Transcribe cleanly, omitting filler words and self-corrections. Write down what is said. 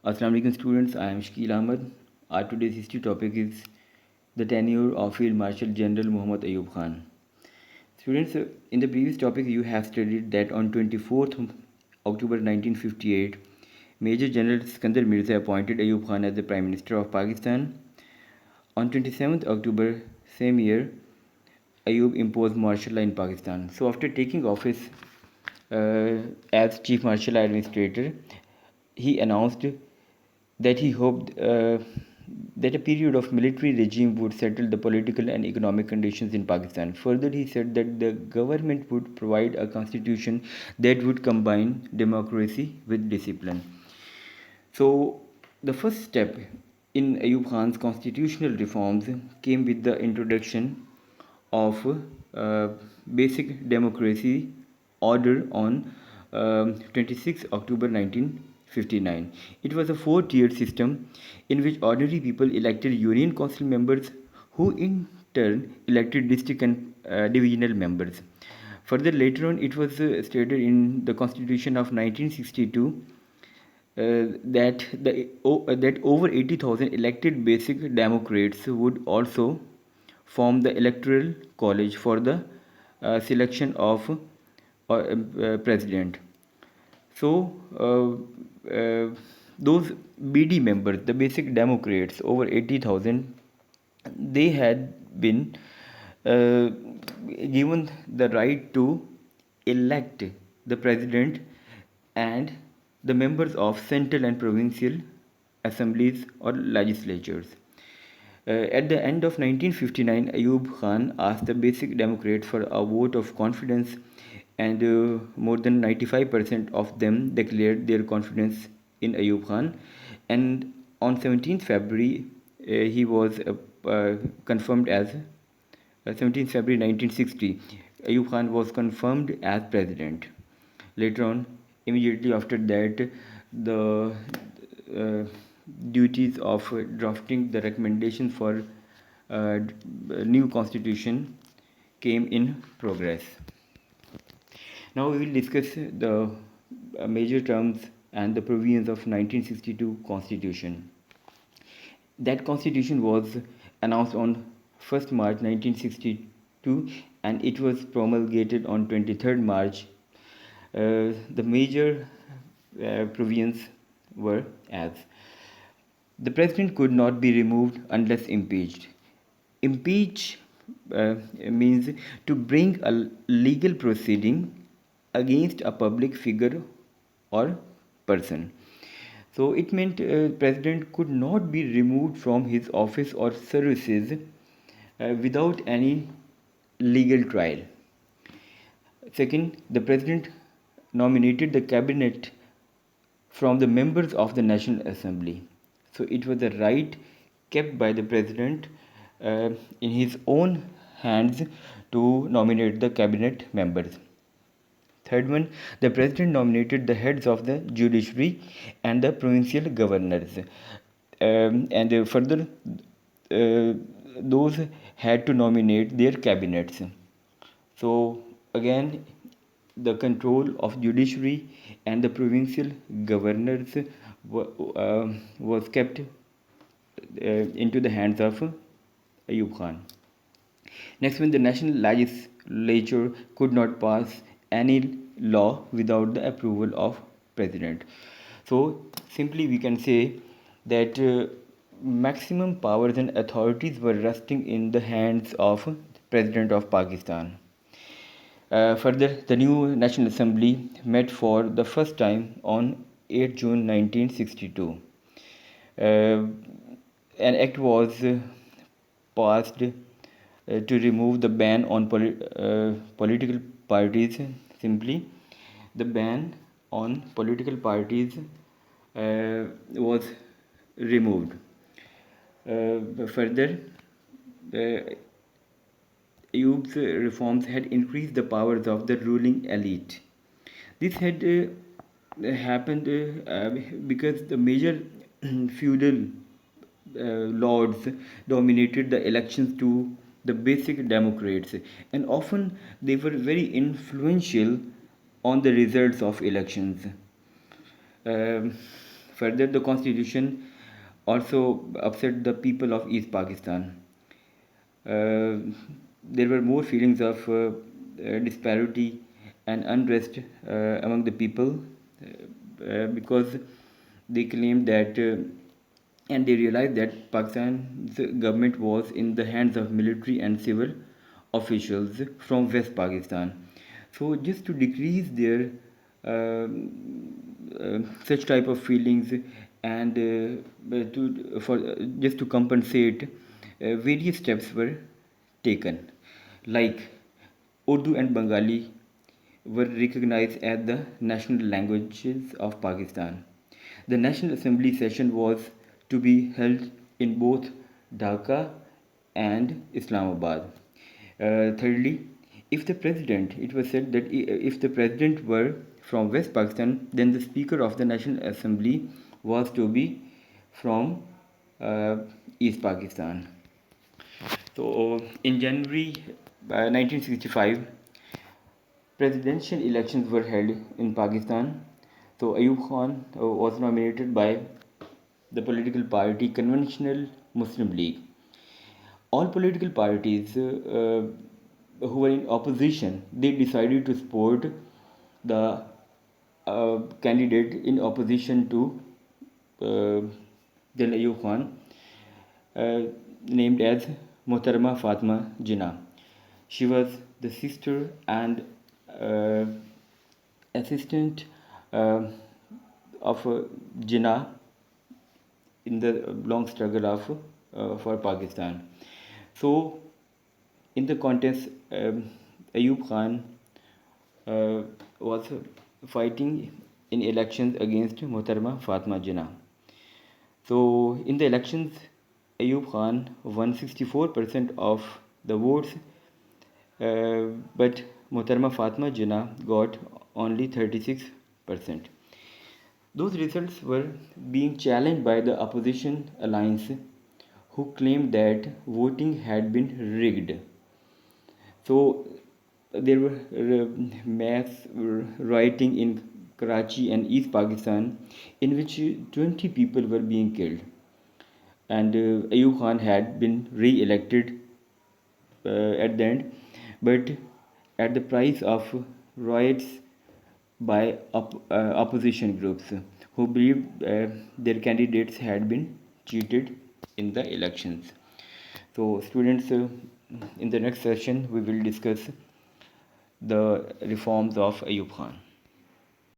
Assalamu alaikum students, I am Shakil Ahmed. Our today's history topic is the tenure of Field Marshal General Muhammad Ayub Khan. Students, in the previous topic you have studied that on 24th October 1958, Major General Sikandar Mirza appointed Ayub Khan as the Prime Minister of Pakistan. On 27th October same year, Ayub imposed martial law in Pakistan. So after taking office as Chief Martial Administrator, he announced that he hoped that a period of military regime would settle the political and economic conditions in Pakistan. Further, he said that the government would provide a constitution that would combine democracy with discipline. So, the first step in Ayub Khan's constitutional reforms came with the introduction of basic democracy order on 26 October 1959. It was a four-tiered system in which ordinary people elected union council members who in turn elected district and divisional members. Further, later on, it was stated in the Constitution of 1962 that over 80,000 elected basic Democrats would also form the electoral college for the selection of president. So those BD members, the basic Democrats, over 80,000, they had been uh, given the right to elect the president and the members of central and provincial assemblies or legislatures. At the end of 1959, Ayub Khan asked the basic Democrats for a vote of confidence, and more than 95% of them declared their confidence in Ayub Khan. And on 17th February, he was confirmed as 17th February 1960. Ayub Khan was confirmed as president. Later on, immediately after that, the uh, duties of drafting the recommendation for new constitution came in progress. Now we will discuss the major terms and the provisions of 1962 constitution. That constitution was announced on 1st March 1962 and it was promulgated on 23rd March. The major provisions were as the president could not be removed unless impeached. Impeach means to bring a legal proceeding against a public figure or person. So it meant president could not be removed from his office or services without any legal trial. Second, the president nominated the cabinet from the members of the National Assembly. So it was a right kept by the president in his own hands to nominate the cabinet members. Third one, the president nominated the heads of the judiciary and the provincial governors. And further, those had to nominate their cabinets. So again, the control of judiciary and the provincial governors was kept into the hands of Ayub Khan. Next one, the national legislature could not pass any law without the approval of president. So simply we can say that maximum powers and authorities were resting in the hands of president of Pakistan. Further, the new National Assembly met for the first time on 8 June 1962. An act was passed to remove the ban on political parties. Simply, the ban on political parties was removed. Further, Ayub's reforms had increased the powers of the ruling elite. This had happened because the major feudal lords dominated the elections to the basic democrats, and often they were very influential on the results of elections. Um, Further, the constitution also upset the people of East Pakistan. Uh, there were more feelings of disparity and unrest among the people because they claimed that and they realized that Pakistan's government was in the hands of military and civil officials from West Pakistan. So just to decrease their such type of feelings and just to compensate, various steps were taken, like Urdu and Bengali were recognized as the national languages of Pakistan. The National Assembly session was to be held in both Dhaka and Islamabad. Thirdly, if the president, it was said that if the president were from West Pakistan, then the Speaker of the National Assembly was to be from East Pakistan. So, in January 1965, presidential elections were held in Pakistan. So, Ayub Khan was nominated by the political party Conventional Muslim League. All political parties who were in opposition, they decided to support the candidate in opposition to Then Ayub Khan, uh, named as Mohtarama Fatma Jinnah. She was the sister and uh, assistant uh, of Jinnah in the long struggle of for Pakistan. So, in the contest, Ayub Khan uh, was fighting in elections against Mohtarama Fatma Jinnah. So, in the elections, Ayub Khan won 64% of the votes, but Mohtarama Fatma Jinnah got only 36%. Those results were being challenged by the opposition alliance, who claimed that voting had been rigged. So there were mass rioting in Karachi and East Pakistan, in which 20 people were being killed. And Ayub Khan had been re-elected at the end, but at the price of riots by opposition groups who believed their candidates had been cheated in the elections. So, students, in the next session, we will discuss the reforms of Ayub Khan.